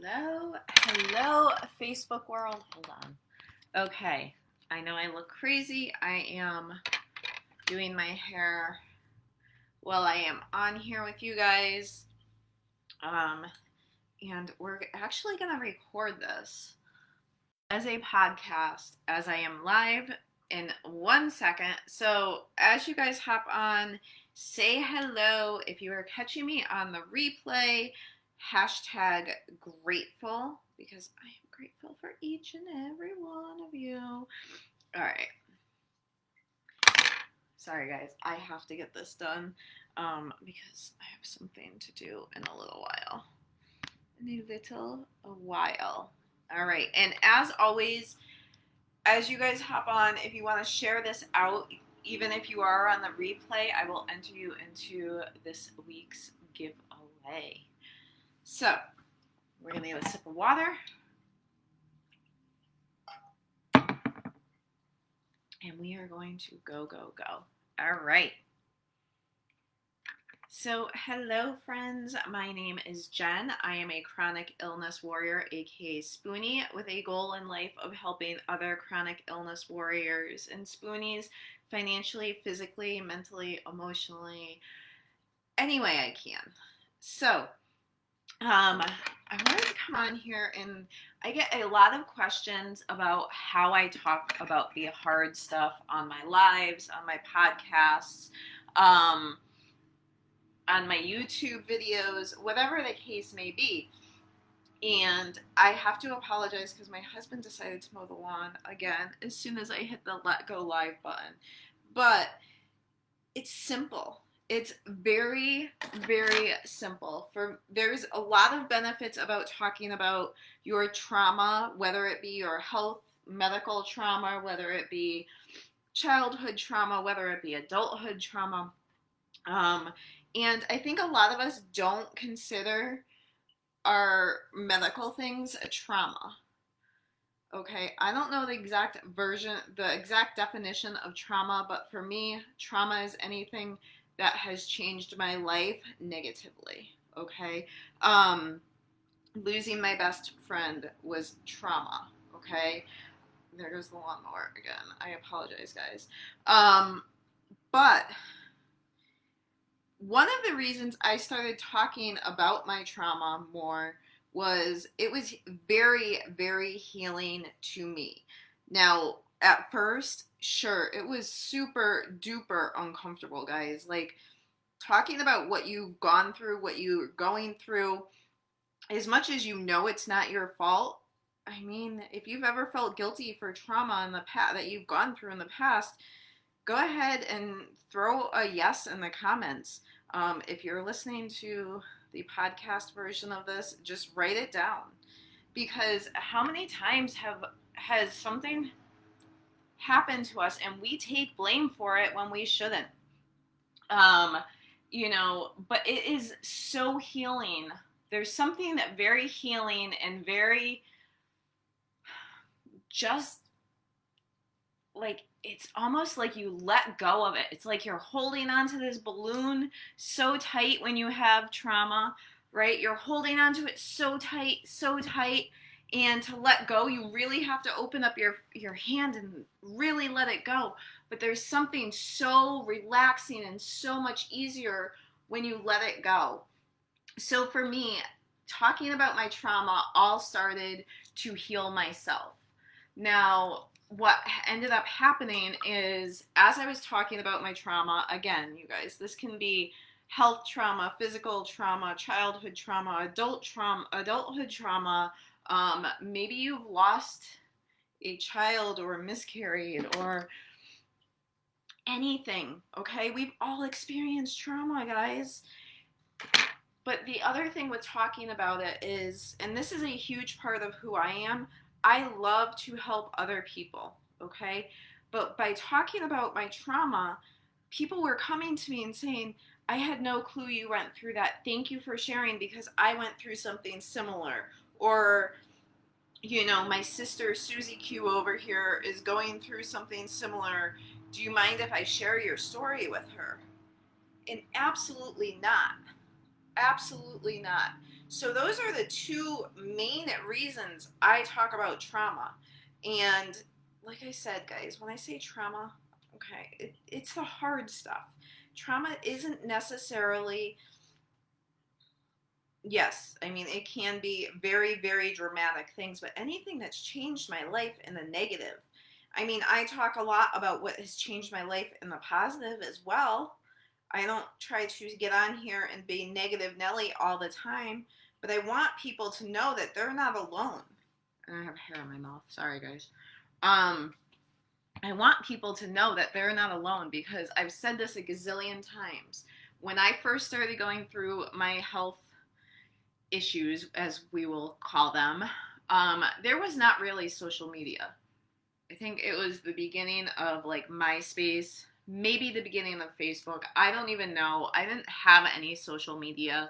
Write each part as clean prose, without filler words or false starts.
Hello, Facebook world. Hold on. Okay, I know I look crazy. I am doing my hair while I am on here with you guys. And we're actually going to record this as a podcast as I am live in 1 second. So, as you guys hop on, say hello. If you are catching me on the replay, hashtag grateful, because I am grateful for each and every one of you. All right. Sorry, guys. I have to get this done because I have something to do in a little while. All right. And as always, as you guys hop on, if you want to share this out, even if you are on the replay, I will enter you into this week's giveaway. So, we're going to get a sip of water. And we are going to go. All right. So, hello, friends. My name is Jen. I am a chronic illness warrior, aka Spoonie, with a goal in life of helping other chronic illness warriors and Spoonies financially, physically, mentally, emotionally, any way I can. So, I wanted to come on here, and I get a lot of questions about how I talk about the hard stuff on my lives, on my podcasts, on my YouTube videos, whatever the case may be. And I have to apologize because my husband decided to mow the lawn again as soon as I hit the let go live button. But it's simple. It's very, very simple. There's a lot of benefits about talking about your trauma, whether it be your health, medical trauma, whether it be childhood trauma, whether it be adulthood trauma. And I think a lot of us don't consider our medical things a trauma. Okay, I don't know the exact definition of trauma, but for me, trauma is anything that has changed my life negatively. Okay, losing my best friend was trauma. Okay, there goes the lawnmower again. I apologize, guys. But one of the reasons I started talking about my trauma more was it was very, very healing to me. Now, at first, sure, it was super duper uncomfortable, guys. Like, talking about what you've gone through, what you're going through, as much as you know it's not your fault. I mean, if you've ever felt guilty for trauma in the past that you've gone through in the past, go ahead and throw a yes in the comments. If you're listening to the podcast version of this, just write it down. Because how many times has something happened to us and we take blame for it when we shouldn't? But it is so healing. There's something that very healing and very just like, it's almost like you let go of it. It's like you're holding onto this balloon so tight when you have trauma, right? You're holding onto it so tight. And to let go, you really have to open up your hand and really let it go. But there's something so relaxing and so much easier when you let it go. So for me, talking about my trauma all started to heal myself. Now, what ended up happening is, as I was talking about my trauma, again, you guys, this can be health trauma, physical trauma, childhood trauma, adulthood trauma. Maybe you've lost a child or miscarried or anything, okay? We've all experienced trauma, guys. But the other thing with talking about it is, and this is a huge part of who I am, I love to help other people, okay? But by talking about my trauma, people were coming to me and saying, I had no clue you went through that. Thank you for sharing because I went through something similar. Or, my sister Susie Q over here is going through something similar. Do you mind if I share your story with her? And absolutely not. Absolutely not. So those are the two main reasons I talk about trauma. And like I said, guys, when I say trauma, okay, it's the hard stuff. Trauma isn't necessarily, yes, I mean, it can be very, very dramatic things, but anything that's changed my life in the negative. I mean, I talk a lot about what has changed my life in the positive as well. I don't try to get on here and be negative Nelly all the time, but I want people to know that they're not alone. And I have hair in my mouth. Sorry, guys. Um, I want people to know that they're not alone because I've said this a gazillion times. When I first started going through my health issues, as we will call them, there was not really social media. I think it was the beginning of like MySpace, maybe the beginning of Facebook. I don't even know. I didn't have any social media,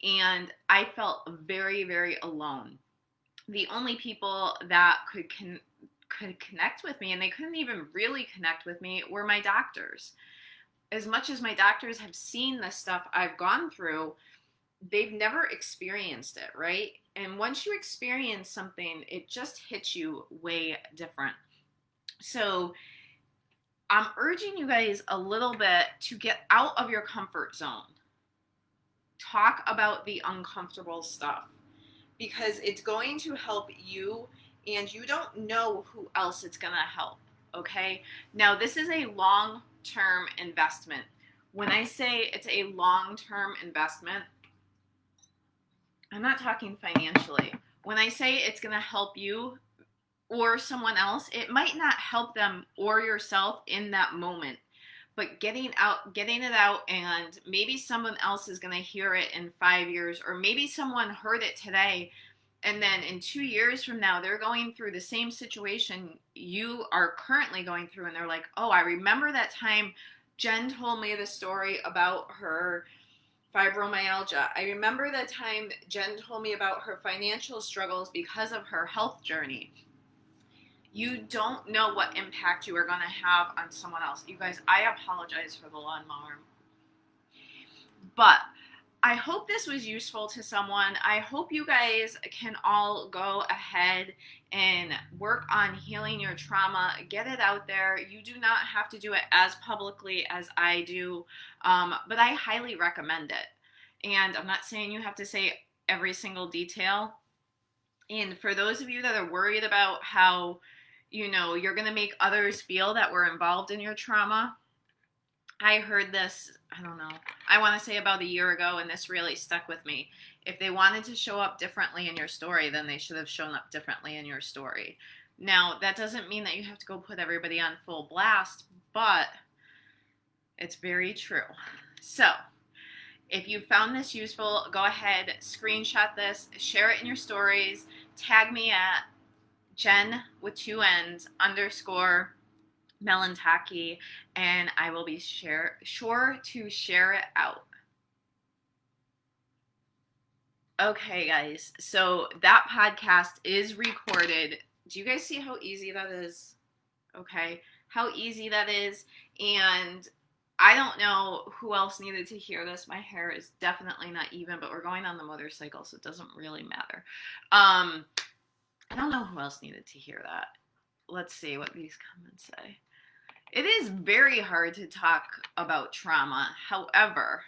and I felt very, very alone. The only people that could connect with me, and they couldn't even really connect with me, were my doctors. As much as my doctors have seen the stuff I've gone through, they've never experienced it, right? And once you experience something, it just hits you way different. So I'm urging you guys a little bit to get out of your comfort zone. Talk about the uncomfortable stuff because it's going to help you, and you don't know who else it's going to help, okay? Now, this is a long-term investment. When I say it's a long-term investment, I'm not talking financially. When I say it's going to help you or someone else, it might not help them or yourself in that moment. But getting it out, and maybe someone else is going to hear it in 5 years, or maybe someone heard it today, and then in 2 years from now, they're going through the same situation you are currently going through, and they're like, oh, I remember that time Jen told me the story about her fibromyalgia. I remember the time Jen told me about her financial struggles because of her health journey. You don't know what impact you are going to have on someone else. You guys, I apologize for the lawnmower. But I hope this was useful to someone. I hope you guys can all go ahead and work on healing your trauma. Get it out there. You do not have to do it as publicly as I do, but I highly recommend it. And I'm not saying you have to say every single detail. And for those of you that are worried about how, you're going to make others feel that were involved in your trauma, I heard this, I don't know, I want to say about a year ago, and this really stuck with me. If they wanted to show up differently in your story, then they should have shown up differently in your story. Now, that doesn't mean that you have to go put everybody on full blast, but it's very true. So, if you found this useful, go ahead, screenshot this, share it in your stories, tag me at Jen with 2 N's _ Melantaki, and I will be sure to share it out. Okay, guys, so that podcast is recorded. Do you guys see how easy that is? Okay, how easy that is. And I don't know who else needed to hear this. My hair is definitely not even, but we're going on the motorcycle, so it doesn't really matter. I don't know who else needed to hear that. Let's see what these comments say. It is very hard to talk about trauma. However,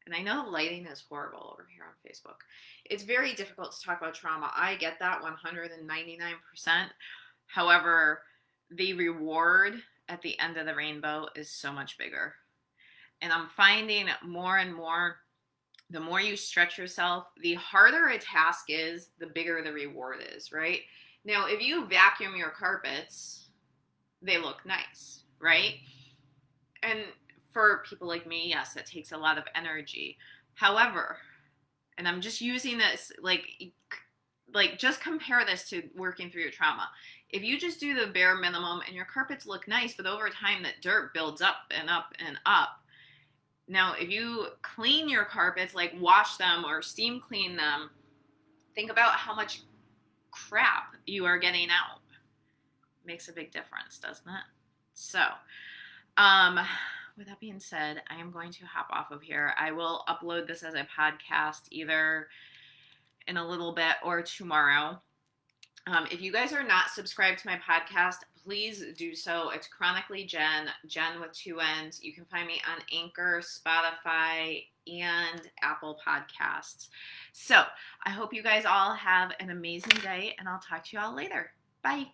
and I know the lighting is horrible over here on Facebook, it's very difficult to talk about trauma. I get that 199%. However, the reward at the end of the rainbow is so much bigger. And I'm finding more and more, the more you stretch yourself, the harder a task is, the bigger the reward is, right? Now, if you vacuum your carpets, they look nice, right? And for people like me, yes, it takes a lot of energy. However, and I'm just using this, like just compare this to working through your trauma. If you just do the bare minimum and your carpets look nice, but over time that dirt builds up and up and up. Now, if you clean your carpets, like wash them or steam clean them, think about how much crap you are getting out. Makes a big difference, doesn't it? So, with that being said, I am going to hop off of here. I will upload this as a podcast either in a little bit or tomorrow. If you guys are not subscribed to my podcast, please do so. It's Chronically Jen, Jen with 2 N's. You can find me on Anchor, Spotify, and Apple Podcasts. So I hope you guys all have an amazing day, and I'll talk to you all later. Bye.